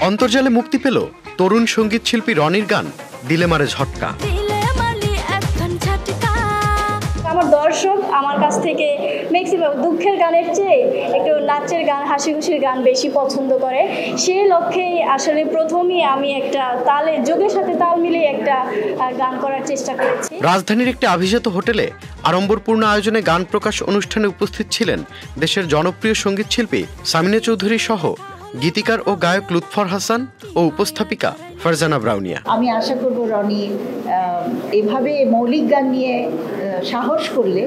অন্তর্জালে মুক্তি পেল তরুণ সঙ্গীত শিল্পী রনির গান দিলে মারে ঝটকা। আমার দর্শক আমার কাছ থেকে ম্যাক্সিমাম দুঃখের গানের চেয়ে একটু নাচের গান, হাসি খুশির গান বেশি পছন্দ করে। সেই লক্ষ্যেই আসলে প্রথমেই আমি একটা তালে যোগের সাথে তাল মিলিয়ে একটা গান করার চেষ্টা করেছি। রাজধানীর একটি আভিজাত হোটেলে আড়ম্বরপূর্ণ আয়োজনে গান প্রকাশ অনুষ্ঠানে উপস্থিত ছিলেন দেশের জনপ্রিয় সঙ্গীত শিল্পী সামিনা চৌধুরী সহ গীতিকার ও গায়ক লুৎফর হাসান ও উপস্থাপিকা ফারজানা ব্রাউনিয়া। আমি আশা করব রনি এভাবে মৌলিক গান নিয়ে সাহস করলে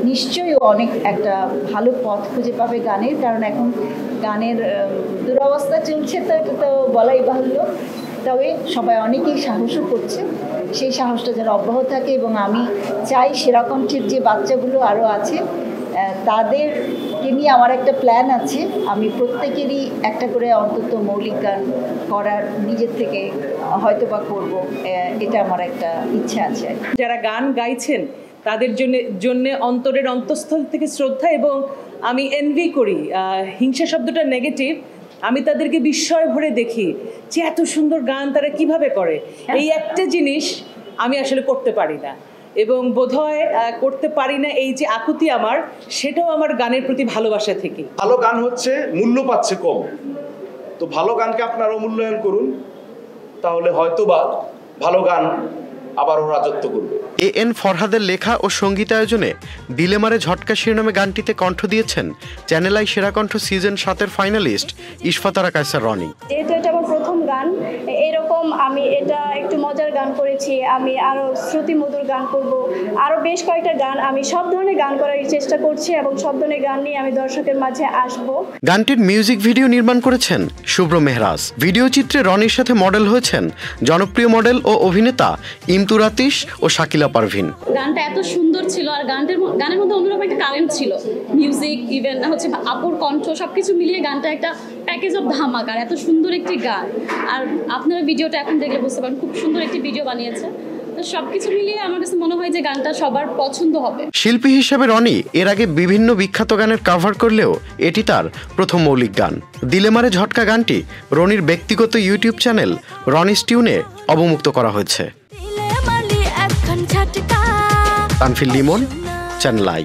নিশ্চয়ই অনেক একটা ভালো পথ খুঁজে পাবে গানের, কারণ এখন গানের দুরবস্থা চলছে, তো এটা তো বলাই বাহুল্য। তবে সবাই অনেকেই সাহসও করছে, সেই সাহসটা যেন অব্যাহত থাকে এবং আমি চাই সেরকমটির যে বাচ্চাগুলো আরও আছে তাদেরকে নিয়ে আমার একটা প্ল্যান আছে। আমি প্রত্যেকেরই একটা করে অন্তত মৌলিক গান করার নিজের থেকে হয়তো বা করবো, এটা আমার একটা ইচ্ছা আছে। যারা গান গাইছেন তাদের জন্য অন্তরের অন্তঃস্থল থেকে শ্রদ্ধা, এবং আমি এনভি করি। হিংসা শব্দটা নেগেটিভ, আমি তাদেরকে বিস্ময় ভরে দেখি যে এত সুন্দর গান তারা কিভাবে করে। এই একটা জিনিস আমি আসলে করতে পারি না, এবং বোধহয় করতে পারি না এই যে আকুতি আমার, সেটাও আমার গানের প্রতি ভালোবাসা থেকে। ভালো গান হচ্ছে মূল্য পাচ্ছে কম, তো ভালো গানকে আপনারাও মূল্যায়ন করুন, তাহলে হয়তোবা ভালো গান আবারও রাজত্ব করবে। এএন ফরহাদের লেখা ও সঙ্গীতায়োজনে দিলে মারে ঝটকা শিরোনামে গানটিতে কণ্ঠ দিয়েছেন চ্যানেল আই সেরা কণ্ঠ সিজন 7-এর ফাইনালিস্ট ইশফাতারা কায়সার রনি। যেহেতু এটা আমার প্রথম গান, এরকম আমি এটা একটু মজার গান করেছি, আমি আরও শ্রুতিমধুর গান করব, আরও বেশ কয়েকটা গান, আমি সব ধরনের গান করার চেষ্টা করছি এবং সব ধরনের গান নিয়ে আমি দর্শকের মাঝে আসব। গানটির মিউজিক ভিডিও নির্মাণ করেছেন শুভ্র মেহরাজ। ভিডিও চিত্রে রনির সাথে মডেল হয়েছেন জনপ্রিয় মডেল ও অভিনেতা ইমতুর আতিশ ও শাকিলা পারভিন। গানটা এত সুন্দর ছিল, আর গানের মধ্যে অন্যরকম একটা কারেন্ট ছিল, মিউজিক ইভেন হচ্ছে আপুর কণ্ঠ সবকিছু মিলিয়ে গানটা একটা প্যাকেজ অফ ধামাকার। এত সুন্দর একটি গান, আর আপনারা ভিডিওটা এখন দেখলে বুঝতে পারেন খুব সুন্দর একটি ভিডিও বানিয়েছে। তো সবকিছু মিলিয়ে আমার কাছে মনে হয় যে গানটা সবার পছন্দ হবে। শিল্পী হিসেবে রনি এর আগে বিভিন্ন বিখ্যাত গানের কভার করলেও এটি তার প্রথম মৌলিক গান। দিলে মারে ঝটকা গানটি রনির ব্যক্তিগত ইউটিউব চ্যানেল রনিস টিউনে অবমুক্ত করা হয়েছে। তানফিল লিমন, চ্যানেল আই।